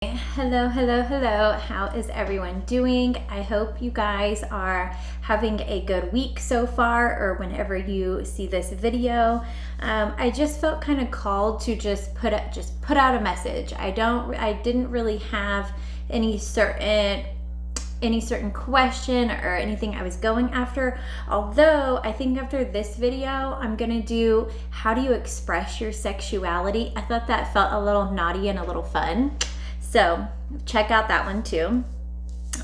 Hello, hello, hello. How is everyone doing? I hope you guys are having a good week so far, or whenever you see this video. I just felt kind of called to just put out a message. I didn't really have any certain question or anything I was going after. Although I think after this video, I'm gonna do how do you express your sexuality. I thought that felt a little naughty and a little fun. So check out that one too.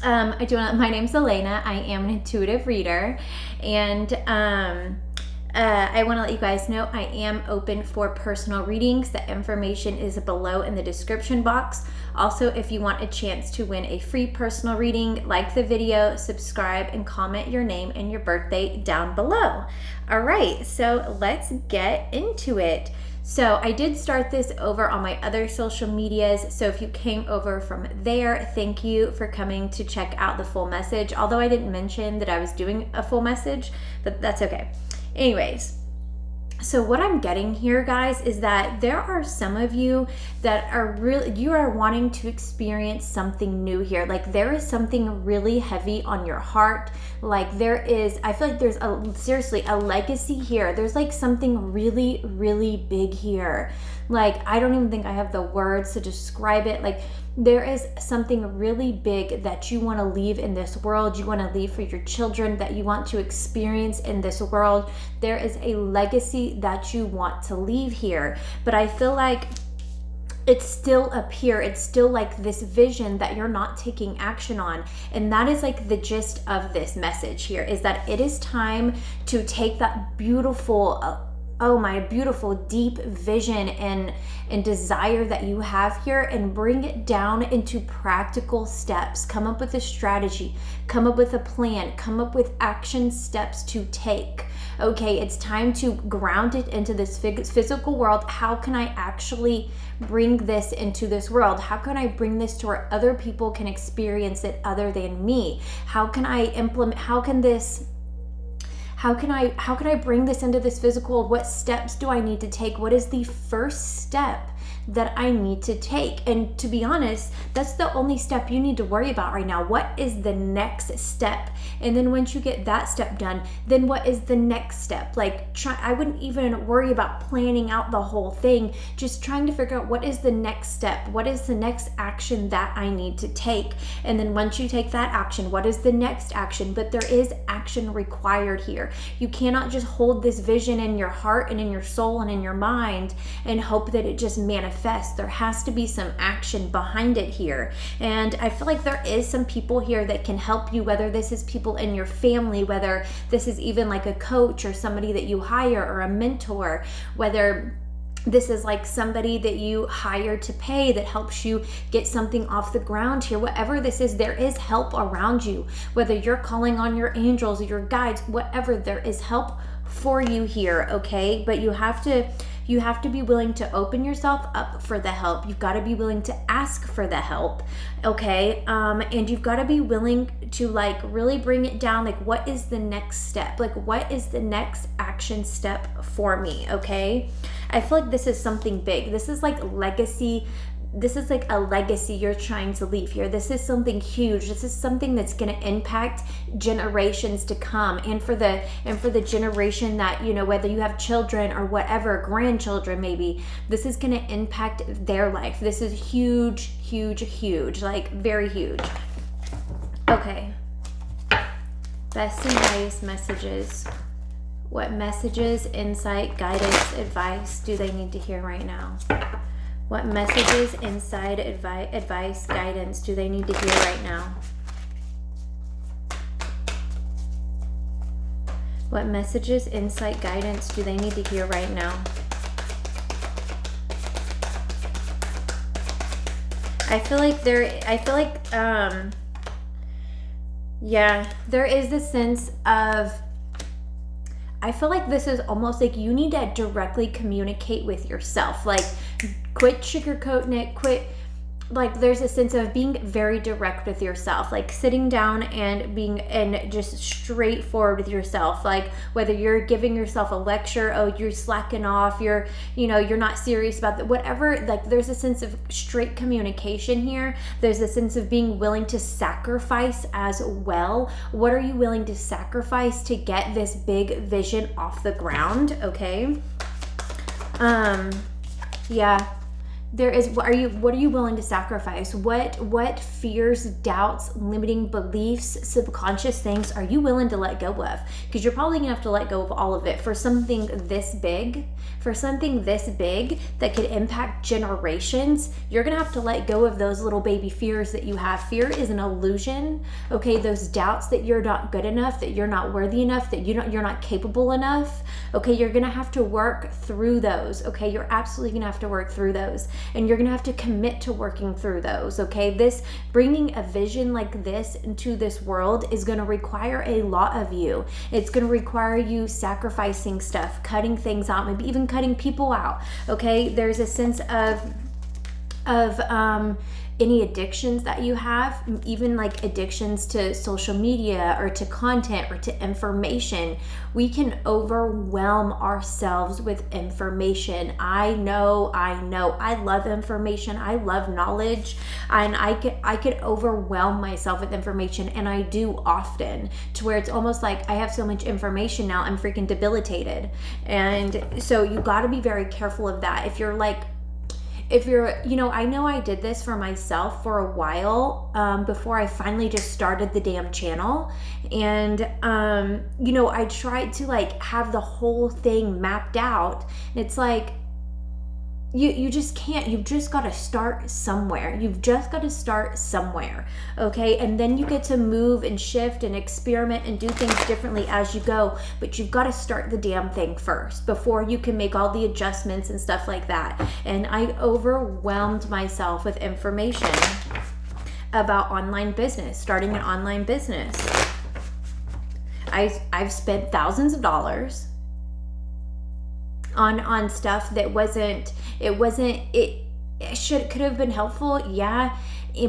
My name's Elena. I am an intuitive reader, and I want to let you guys know I am open for personal readings. The information is below in the description box. Also, if you want a chance to win a free personal reading, like the video, subscribe, and comment your name and your birthday down below. All right, so let's get into it. So I did start this over on my other social medias. So if you came over from there, thank you for coming to check out the full message. Although I didn't mention that I was doing a full message, but that's okay. Anyways, so what I'm getting here, guys, is that there are some of you that you are wanting to experience something new here. Like there is something really heavy on your heart. Like I feel like there's seriously a legacy here. There's like something really, really big here. Like, I don't even think I have the words to describe it. Like, there is something really big that you want to leave in this world. You want to leave for your children, that you want to experience in this world. There is a legacy that you want to leave here. But I feel like it's still up here. It's still like this vision that you're not taking action on. And that is like the gist of this message here, is that it is time to take that beautiful beautiful deep vision and desire that you have here and bring it down into practical steps. Come up with a strategy, come up with a plan, come up with action steps to take. Okay, it's time to ground it into this physical world. How can I actually bring this into this world? How can I bring this to where other people can experience it other than me? How can I implement, how can I bring this into this physical world? What steps do I need to take? What is the first step that I need to take? And to be honest, that's the only step you need to worry about right now. What is the next step? And then once you get that step done, then what is the next step? Like, I wouldn't even worry about planning out the whole thing, just trying to figure out what is the next step? What is the next action that I need to take? And then once you take that action, what is the next action? But there is action required here. You cannot just hold this vision in your heart and in your soul and in your mind and hope that it just manifests. There has to be some action behind it here. And I feel like there is some people here that can help you, whether this is people in your family, whether this is even like a coach or somebody that you hire or a mentor, whether this is like somebody that you hire to pay that helps you get something off the ground here. Whatever this is, there is help around you. Whether you're calling on your angels or your guides, whatever, there is help for you here, okay? But you have to be willing to open yourself up for the help. You've got to be willing to ask for the help, okay? And you've got to be willing to like really bring it down. Like, what is the next step? Like, what is the next action step for me, okay? I feel like this is something big. This is like legacy. This is like a legacy you're trying to leave here. This is something huge. This is something that's going to impact generations to come, and for the generation that, you know, whether you have children or whatever, grandchildren maybe, this is going to impact their life. This is huge, huge, huge, like very huge. Okay. Best and highest messages. What messages, insight, guidance, advice do they need to hear right now? What messages, insight, advice, guidance do they need to hear right now? What messages, insight, guidance do they need to hear right now? I feel like there is this sense of, I feel like this is almost like you need to directly communicate with yourself. Like, quit sugarcoating it, quit like there's a sense of being very direct with yourself, like sitting down and being and just straightforward with yourself. Like whether you're giving yourself a lecture, oh, you're slacking off, you're, you know, you're not serious about that, whatever. Like there's a sense of straight communication here. There's a sense of being willing to sacrifice as well. What are you willing to sacrifice to get this big vision off the ground? Okay. Yeah. There is, what are you willing to sacrifice? What fears, doubts, limiting beliefs, subconscious things are you willing to let go of? Because you're probably gonna have to let go of all of it for something this big. For something this big that could impact generations, you're gonna have to let go of those little baby fears that you have. Fear is an illusion, okay? Those doubts that you're not good enough, that you're not worthy enough, that you're not capable enough, okay? You're gonna have to work through those, okay? You're absolutely gonna have to work through those, and you're gonna have to commit to working through those, okay? This, bringing a vision like this into this world is gonna require a lot of you. It's gonna require you sacrificing stuff, cutting things out, maybe even cutting people out, okay? There's a sense of any addictions that you have, even like addictions to social media or to content or to information. We can overwhelm ourselves with information. I know. I love information. I love knowledge, and I could overwhelm myself with information, and I do often, to where it's almost like I have so much information now, I'm freaking debilitated. And so you got to be very careful of that. If you're, you know, I know I did this for myself for a while, before I finally just started the damn channel. And, you know, I tried to like have the whole thing mapped out. It's like, you just can't. You've just got to start somewhere. You've just got to start somewhere, okay? And then you get to move and shift and experiment and do things differently as you go. But you've got to start the damn thing first before you can make all the adjustments and stuff like that. And I overwhelmed myself with information about online business, starting an online business. I've spent thousands of dollars on stuff that could have been helpful, yeah,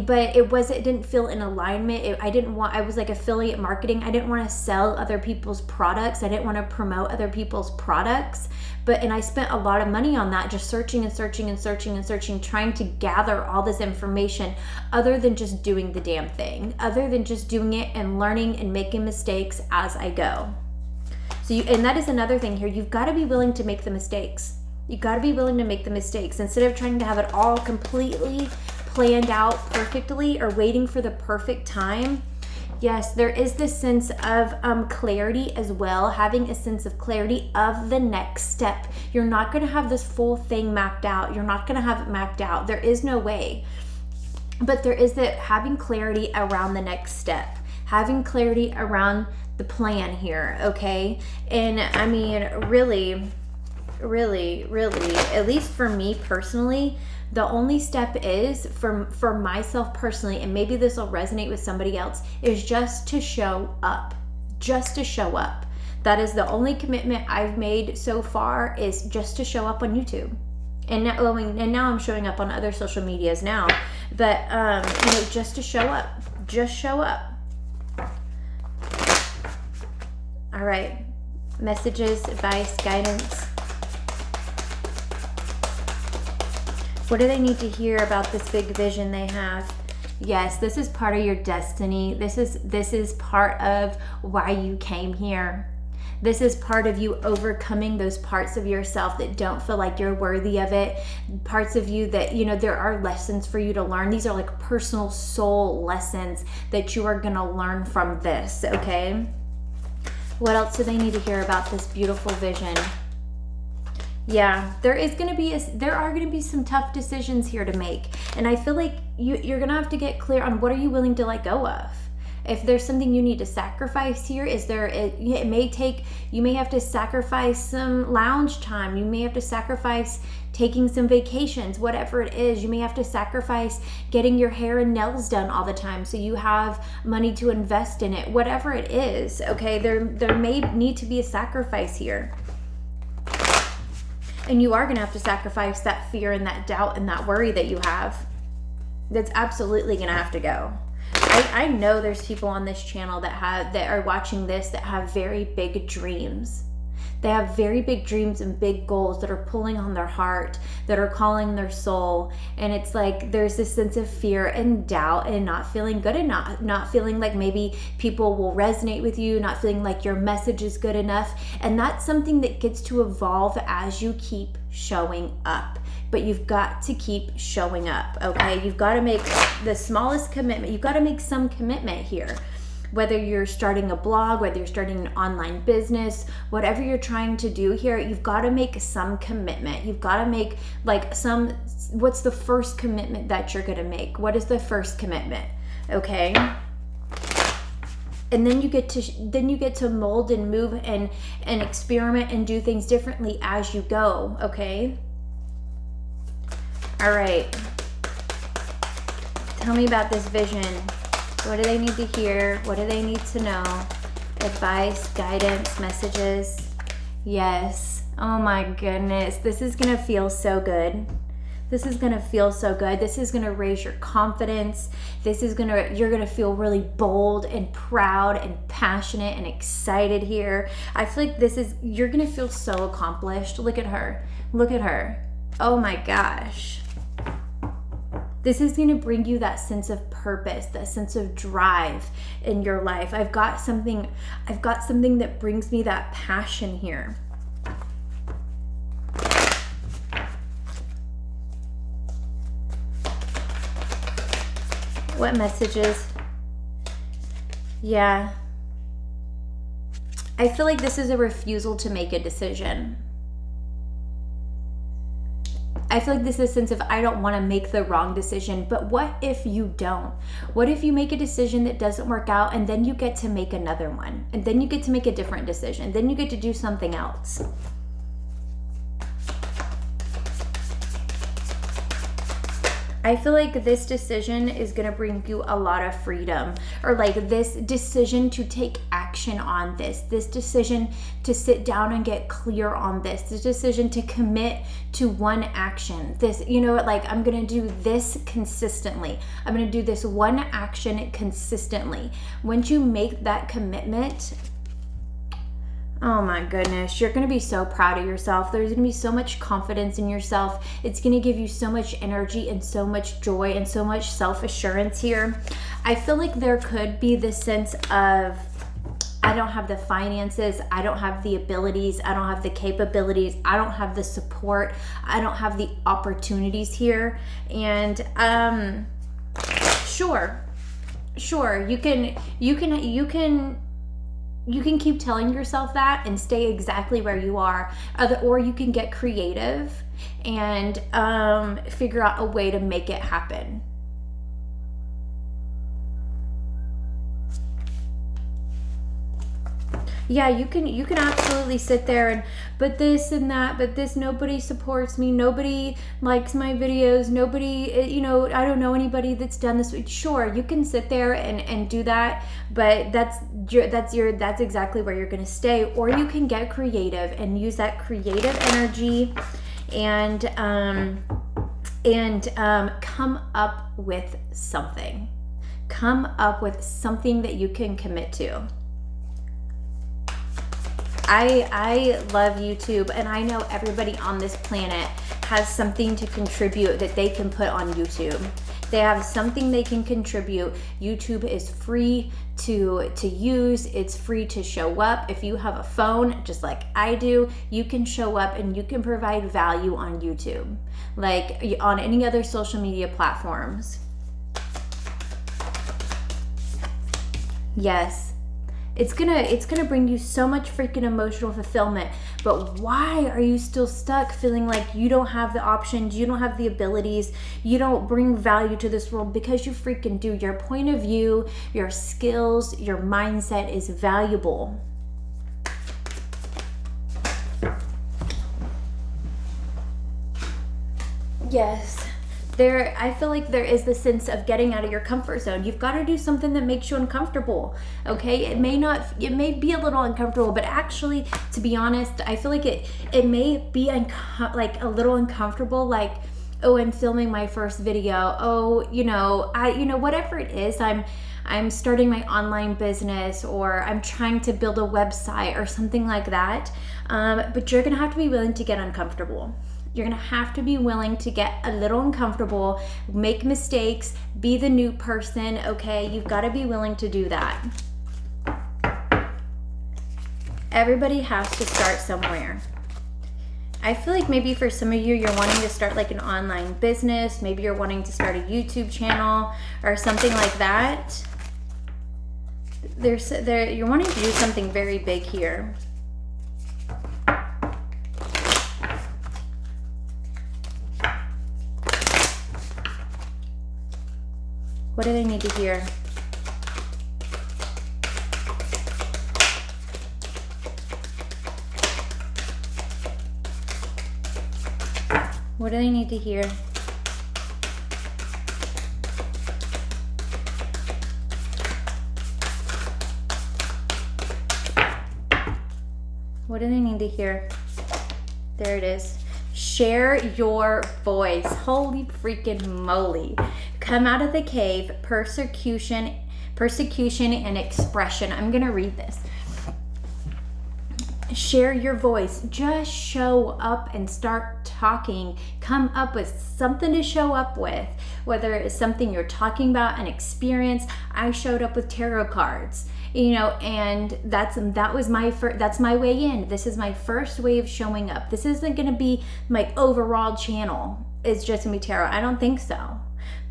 but it didn't feel in alignment. I was like affiliate marketing. I didn't want to sell other people's products. I didn't want to promote other people's products. And I spent a lot of money on that, just searching and searching and searching and searching, trying to gather all this information, other than just doing the damn thing, other than just doing it and learning and making mistakes as I go. So and that is another thing here. You've got to be willing to make the mistakes. You got to be willing to make the mistakes instead of trying to have it all completely planned out perfectly or waiting for the perfect time. Yes, there is this sense of clarity as well, having a sense of clarity of the next step. You're not going to have this full thing mapped out. You're not going to have it mapped out. There is no way. But there is that having clarity around the next step, having clarity around the plan here, okay? And I mean, really, at least for me personally, the only step is for myself personally, and maybe this will resonate with somebody else, is just to show up. Just to show up. That is the only commitment I've made so far, is just to show up on YouTube. And now I'm showing up on other social medias now, but you know, just to show up. Just show up. All right, messages, advice, guidance. What do they need to hear about this big vision they have? Yes, this is part of your destiny. This is part of why you came here. This is part of you overcoming those parts of yourself that don't feel like you're worthy of it. Parts of you that, you know, there are lessons for you to learn. These are like personal soul lessons that you are gonna learn from this, okay? What else do they need to hear about this beautiful vision? Yeah, there are going to be some tough decisions here to make. And I feel like you're going to have to get clear on what are you willing to let go of. If there's something you need to sacrifice here, you may have to sacrifice some lounge time. You may have to sacrifice taking some vacations, whatever it is. You may have to sacrifice getting your hair and nails done all the time so you have money to invest in it, whatever it is, okay? There may need to be a sacrifice here. And you are going to have to sacrifice that fear and that doubt and that worry that you have. That's absolutely gonna have to go. I know there's people on this channel that are watching this that have very big dreams. They have very big dreams and big goals that are pulling on their heart, that are calling their soul. And it's like there's this sense of fear and doubt and not feeling good and not feeling like maybe people will resonate with you, not feeling like your message is good enough. And that's something that gets to evolve as you keep showing up. But you've got to keep showing up, okay? You've got to make the smallest commitment. You've got to make some commitment here. Whether you're starting a blog, whether you're starting an online business, whatever you're trying to do here, you've got to make some commitment. You've got to make like what's the first commitment that you're going to make? What is the first commitment? Okay? And then you get to mold and move and experiment and do things differently as you go, okay? All right. Tell me about this vision. What do they need to hear? What do they need to know? Advice, guidance, messages. Yes. Oh my goodness. This is going to feel so good. This is going to feel so good. This is going to raise your confidence. You're going to feel really bold and proud and passionate and excited here. I feel like you're going to feel so accomplished. Look at her. Look at her. Oh my gosh. This is going to bring you that sense of purpose, that sense of drive in your life. I've got something that brings me that passion here. What messages? Yeah. I feel like this is a refusal to make a decision. I feel like this is a sense of I don't want to make the wrong decision, but what if you don't? What if you make a decision that doesn't work out and then you get to make another one and then you get to make a different decision, then you get to do something else? I feel like this decision is going to bring you a lot of freedom, or like this decision to take action on this decision to sit down and get clear on this decision to commit to one action. Like I'm going to do this consistently. I'm going to do this one action consistently. Once you make that commitment, oh my goodness, you're going to be so proud of yourself. There's going to be so much confidence in yourself. It's going to give you so much energy and so much joy and so much self-assurance here. I feel like there could be this sense of, I don't have the finances, I don't have the abilities, I don't have the capabilities, I don't have the support, I don't have the opportunities here. And sure, you can keep telling yourself that and stay exactly where you are, or you can get creative and figure out a way to make it happen. Yeah, you can absolutely sit there and but this and that, but this, nobody supports me, nobody likes my videos, nobody, I don't know anybody that's done this. Sure, you can sit there and do that, but that's exactly where you're going to stay. Or you can get creative and use that creative energy and come up with something. Come up with something that you can commit to. I love YouTube, and I know everybody on this planet has something to contribute that they can put on YouTube. They have something they can contribute. YouTube is free to use. It's free to show up. If you have a phone, just like I do, you can show up and you can provide value on YouTube, like on any other social media platforms. Yes. It's gonna bring you so much freaking emotional fulfillment. But why are you still stuck feeling like you don't have the options, you don't have the abilities, you don't bring value to this world? Because you freaking do. Your point of view, your skills, your mindset is valuable. Yes. I feel like there is the sense of getting out of your comfort zone. You've got to do something that makes you uncomfortable, okay? It may be a little uncomfortable, but actually, to be honest, I feel like it may be like a little uncomfortable, like oh, I'm filming my first video. Oh, whatever it is, I'm starting my online business, or I'm trying to build a website or something like that. But you're gonna have to be willing to get uncomfortable. You're gonna have to be willing to get a little uncomfortable, make mistakes, be the new person, okay? You've gotta be willing to do that. Everybody has to start somewhere. I feel like maybe for some of you, you're wanting to start like an online business. Maybe you're wanting to start a YouTube channel or something like that. You're wanting to do something very big here. What do they need to hear? What do they need to hear? What do they need to hear? There it is. Share your voice. Holy freaking moly. Come out of the cave, persecution and expression. I'm gonna read this. Share your voice. Just show up and start talking. Come up with something to show up with, whether it's something you're talking about, an experience. I showed up with tarot cards, and that's my way in. This is my first way of showing up. This isn't going to be my overall channel. It's just going to be tarot. I don't think so.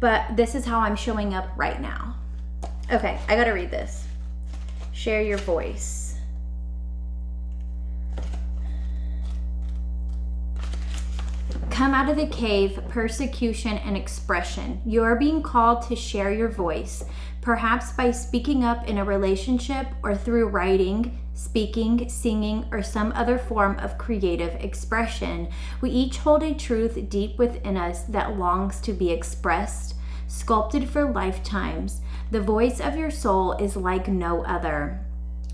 But this is how I'm showing up right now. Okay, I got to read this. Share your voice. Come out of the cave, persecution and expression. You are being called to share your voice, perhaps by speaking up in a relationship or through writing, speaking, singing, or some other form of creative expression. We each hold a truth deep within us that longs to be expressed, sculpted for lifetimes. The voice of your soul is like no other.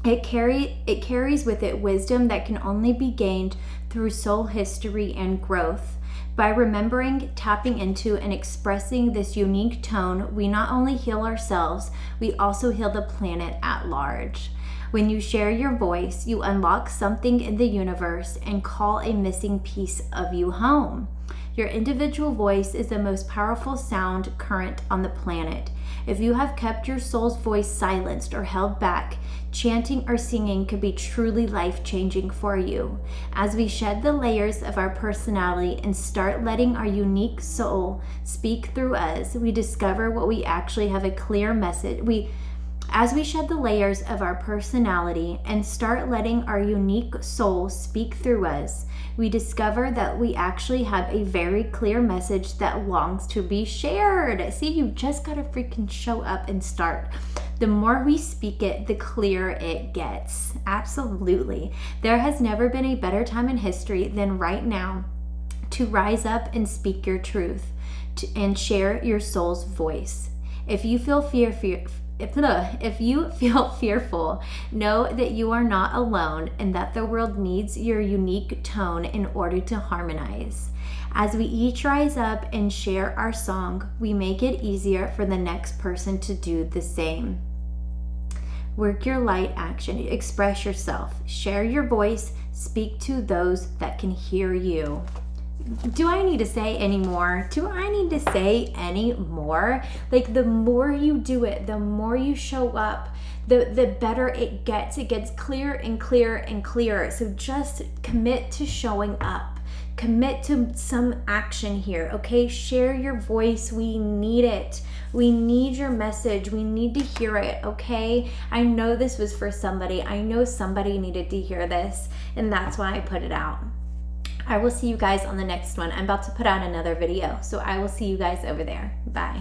It carries with it wisdom that can only be gained through soul history and growth. By remembering, tapping into, and expressing this unique tone, we not only heal ourselves, we also heal the planet at large. When you share your voice, you unlock something in the universe and call a missing piece of you home. Your individual voice is the most powerful sound current on the planet. If you have kept your soul's voice silenced or held back, chanting or singing could be truly life-changing for you. As we shed the layers of our personality and start letting our unique soul speak through us, we discover what we actually have a clear message. As we shed the layers of our personality and start letting our unique soul speak through us, we discover that we actually have a very clear message that longs to be shared. See, you just gotta freaking show up and start. The more we speak it, the clearer it gets. Absolutely. There has never been a better time in history than right now to rise up and speak your truth and share your soul's voice. If you feel if you feel fearful, know that you are not alone and that the world needs your unique tone in order to harmonize. As we each rise up and share our song, we make it easier for the next person to do the same. Work your light action, express yourself, share your voice, speak to those that can hear you. Do I need to say any more? Like, the more you do it, the more you show up, the better it gets. It gets clearer and clearer and clearer. So just commit to showing up. Commit to some action here, okay? Share your voice. We need it. We need your message. We need to hear it, okay? I know this was for somebody. I know somebody needed to hear this, and that's why I put it out. I will see you guys on the next one. I'm about to put out another video, so I will see you guys over there. Bye.